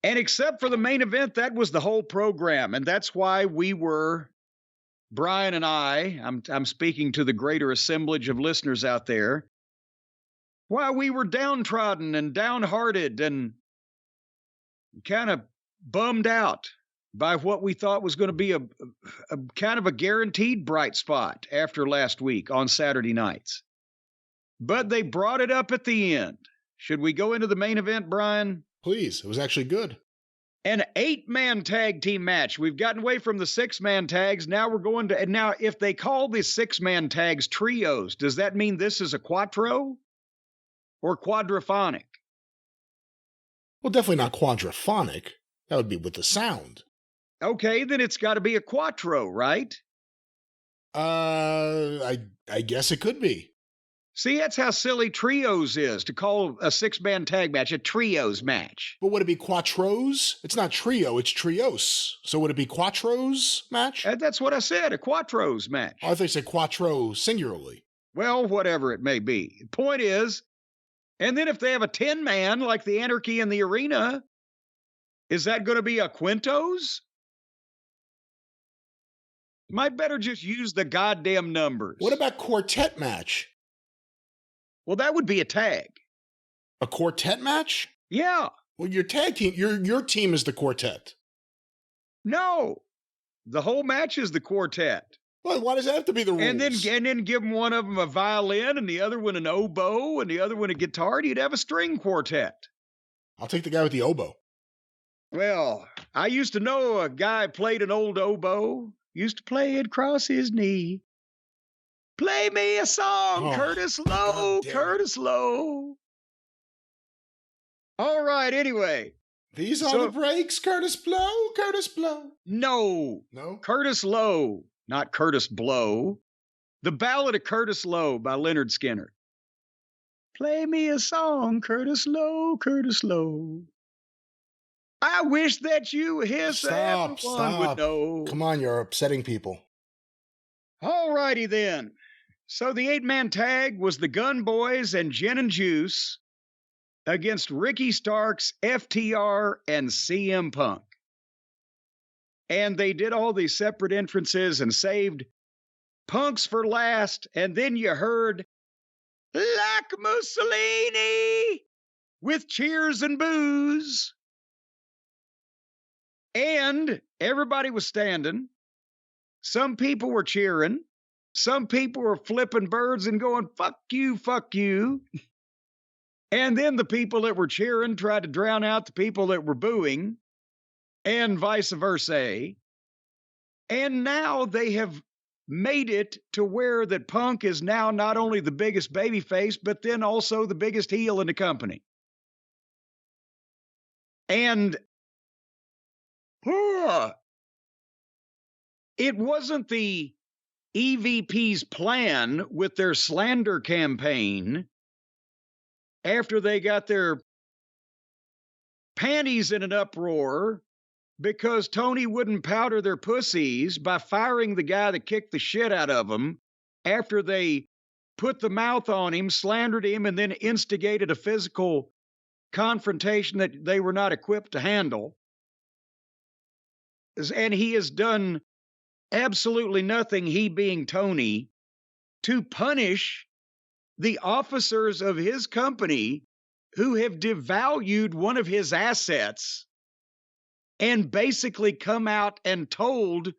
And except for the main event, that was the whole program. And that's why we were, Brian and I'm speaking to the greater assemblage of listeners out there, why we were downtrodden and downhearted and kind of bummed out by what we thought was going to be a kind of a guaranteed bright spot after last week on Saturday nights. But they brought it up at the end. Should we go into the main event, Brian? Please. It was actually good. An 8-man tag team match. We've gotten away from the 6-man tags. Now we're going to, and now if they call the 6-man tags trios, does that mean this is a quattro or quadraphonic? Well, definitely not quadraphonic. That would be with the sound. Okay, then it's got to be a quattro, right? I guess it could be. See, that's how silly trios is, to call a 6-man tag match a trios match. But would it be quattros? It's not trio, it's trios. So would it be quattros match? That's what I said, a quattros match. I thought you said quattro singularly. Well, whatever it may be. The point is, and then if they have a 10-man like the Anarchy in the Arena, is that going to be a quintos? Might better just use the goddamn numbers. What about quartet match? Well, that would be a tag. A quartet match? Yeah. Well, your tag team, your team is the quartet. No. The whole match is the quartet. Well, why does that have to be the rules? And then give one of them a violin and the other one an oboe and the other one a guitar. You'd have a string quartet. I'll take the guy with the oboe. Well, I used to know a guy played an old oboe. Used to play it across his knee. Play me a song, Curtis Lowe, Curtis Lowe. All right, anyway. These are the breaks, Curtis Blow, Curtis Blow. No. Curtis Lowe, not Curtis Blow. The Ballad of Curtis Lowe by Leonard Skinner. Play me a song, Curtis Lowe, Curtis Lowe. I wish that you hiss everyone would know. Come on, you're upsetting people. All righty then. So the 8-man tag was the Gun Boys and Gin and Juice against Ricky Starks, FTR, and CM Punk. And they did all these separate entrances and saved Punk's for last. And then you heard, like Mussolini, with cheers and boos. And everybody was standing. Some people were cheering. Some people were flipping birds and going, fuck you, fuck you. And then the people that were cheering tried to drown out the people that were booing, and vice versa. And now they have made it to where that Punk is now not only the biggest babyface, but then also the biggest heel in the company. And it wasn't the EVP's plan with their slander campaign after they got their panties in an uproar because Tony wouldn't powder their pussies by firing the guy that kicked the shit out of them after they put the mouth on him, slandered him, and then instigated a physical confrontation that they were not equipped to handle. And he has done absolutely nothing, he being Tony, to punish the officers of his company who have devalued one of his assets and basically come out and told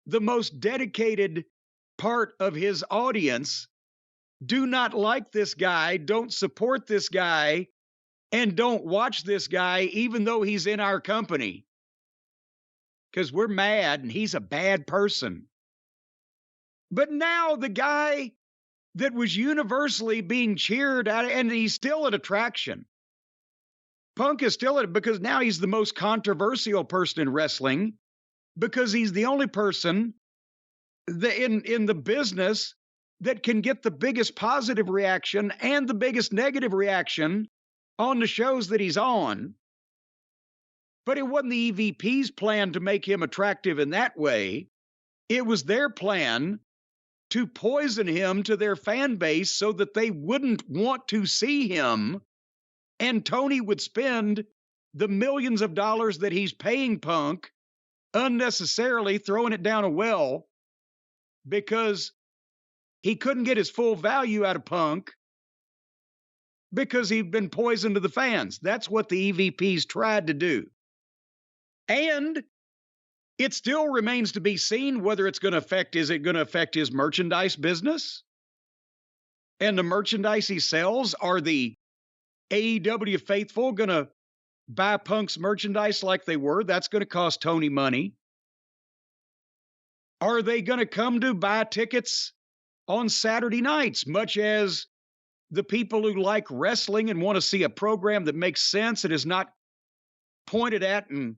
the most dedicated part of his audience, do not like this guy, don't support this guy, and don't watch this guy even though he's in our company. Because we're mad and he's a bad person. But now the guy that was universally being cheered at, and he's still an attraction. Punk is still at, because now he's the most controversial person in wrestling, because he's the only person that in the business that can get the biggest positive reaction and the biggest negative reaction on the shows that he's on. But it wasn't the EVP's plan to make him attractive in that way. It was their plan to poison him to their fan base so that they wouldn't want to see him. And Tony would spend the millions of dollars that he's paying Punk unnecessarily, throwing it down a well because he couldn't get his full value out of Punk because he'd been poisoned to the fans. That's what the EVPs tried to do. And it still remains to be seen whether it's going to affect, is it going to affect his merchandise business? And the merchandise he sells, are the AEW faithful going to buy Punk's merchandise like they were? That's going to cost Tony money. Are they going to come to buy tickets on Saturday nights, much as the people who like wrestling and want to see a program that makes sense and is not pointed at and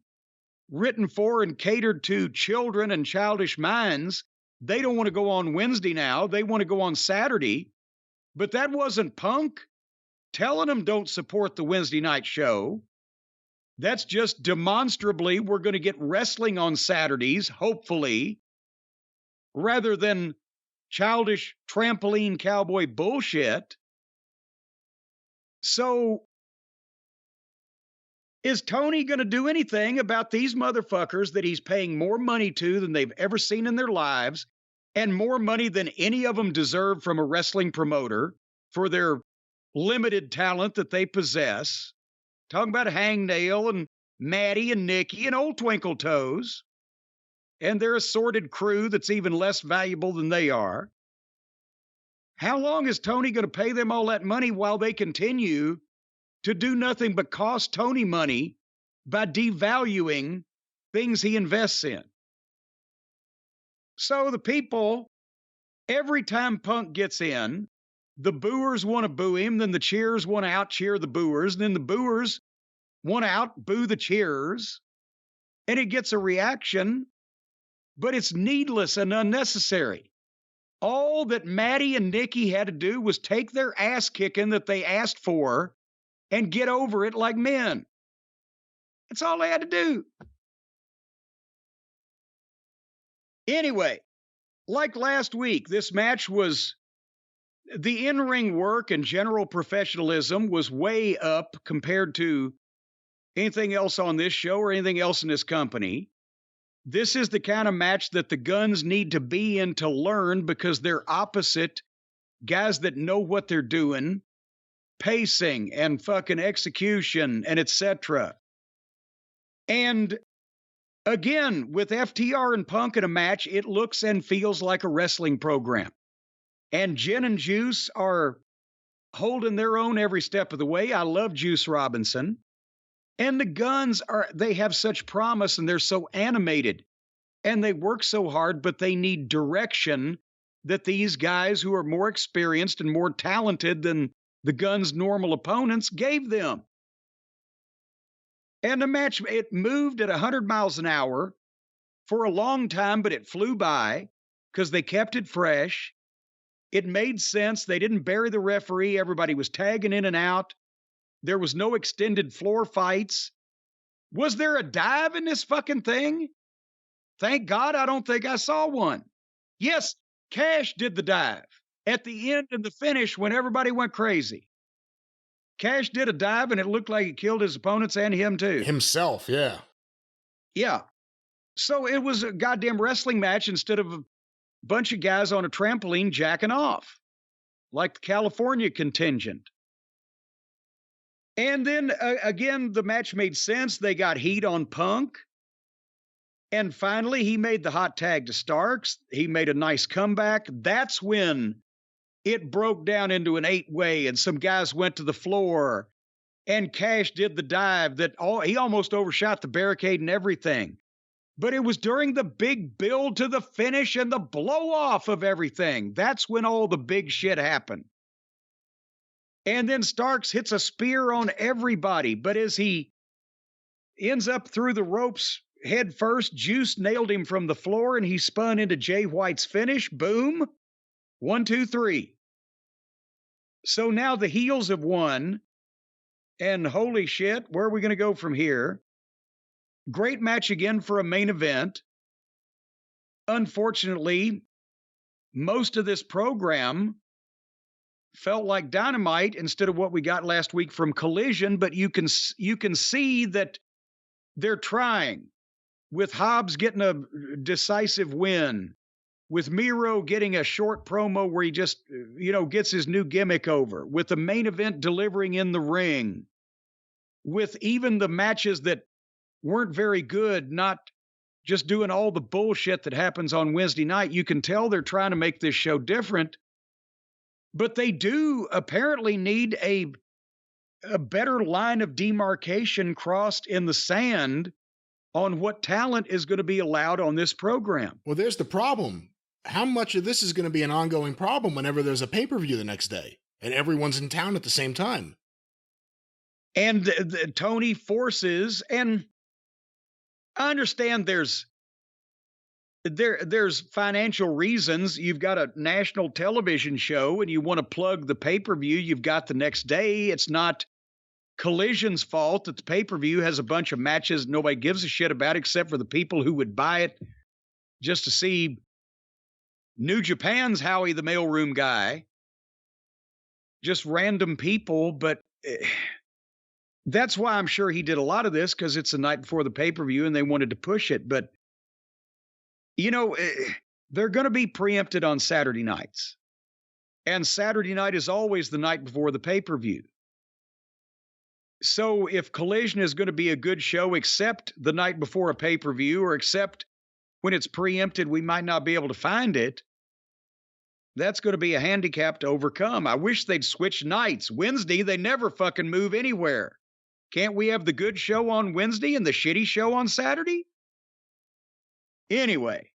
written for and catered to children and childish minds? They don't want to go on Wednesday now. They want to go on Saturday. But that wasn't Punk telling them don't support the Wednesday night show. That's just demonstrably we're going to get wrestling on Saturdays, hopefully, rather than childish trampoline cowboy bullshit. So is Tony going to do anything about these motherfuckers that he's paying more money to than they've ever seen in their lives, and more money than any of them deserve from a wrestling promoter for their limited talent that they possess? Talking about Hangnail and Maddie and Nikki and Old Twinkle Toes and their assorted crew that's even less valuable than they are. How long is Tony going to pay them all that money while they continue to do nothing but cost Tony money by devaluing things he invests in? So the people, every time Punk gets in, the booers want to boo him, then the cheers want to out-cheer the booers, and then the booers want to out-boo the cheers, and it gets a reaction, but it's needless and unnecessary. All that Maddie and Nikki had to do was take their ass kicking that they asked for and get over it like men. That's all they had to do. Anyway, like last week, this match was, the in-ring work and general professionalism was way up compared to anything else on this show or anything else in this company. This is the kind of match that the Guns need to be in to learn, because they're opposite guys that know what they're doing, pacing and fucking execution and etc. And again, with FTR and Punk in a match, it looks and feels like a wrestling program. And Jen and Juice are holding their own every step of the way. I love Juice Robinson. And the Guns they have such promise, and they're so animated, and they work so hard, but they need direction that these guys who are more experienced and more talented than the Guns' normal opponents gave them. And the match, it moved at 100 miles an hour for a long time, but it flew by because they kept it fresh. It made sense. They didn't bury the referee. Everybody was tagging in and out. There was no extended floor fights. Was there a dive in this fucking thing? Thank God I don't think I saw one. Yes, Cash did the dive at the end and the finish when everybody went crazy. Cash did a dive and it looked like he killed his opponents and him too. Himself, yeah. Yeah. So it was a goddamn wrestling match instead of a bunch of guys on a trampoline jacking off, like the California contingent. And then, again, the match made sense. They got heat on Punk. And finally, he made the hot tag to Starks. He made a nice comeback. That's when it broke down into an 8-way, and some guys went to the floor. And Cash did the dive that he almost overshot the barricade and everything. But it was during the big build to the finish and the blow-off of everything. That's when all the big shit happened. And then Starks hits a spear on everybody. But as he ends up through the ropes head first, Juice nailed him from the floor and he spun into Jay White's finish. Boom. 1, 2, 3. So now the heels have won. And holy shit, where are we going to go from here? Great match again for a main event. Unfortunately, most of this program felt like Dynamite instead of what we got last week from Collision, but you can see that they're trying, with Hobbs getting a decisive win, with Miro getting a short promo where he just, gets his new gimmick over, with the main event delivering in the ring, with even the matches that weren't very good, not just doing all the bullshit that happens on Wednesday night. You can tell they're trying to make this show different, but they do apparently need a better line of demarcation crossed in the sand on what talent is going to be allowed on this program. Well, there's the problem. How much of this is going to be an ongoing problem whenever there's a pay-per-view the next day and everyone's in town at the same time? And Tony forces, and I understand there's financial reasons. You've got a national television show and you want to plug the pay-per-view you've got the next day. It's not Collision's fault that the pay-per-view has a bunch of matches nobody gives a shit about except for the people who would buy it just to see New Japan's Howie the mailroom guy. Just random people, but that's why I'm sure he did a lot of this, because it's the night before the pay-per-view and they wanted to push it. But, they're going to be preempted on Saturday nights. And Saturday night is always the night before the pay-per-view. So if Collision is going to be a good show, except the night before a pay-per-view, or except when it's preempted, we might not be able to find it. That's going to be a handicap to overcome. I wish they'd switch nights. Wednesday, they never fucking move anywhere. Can't we have the good show on Wednesday and the shitty show on Saturday? Anyway,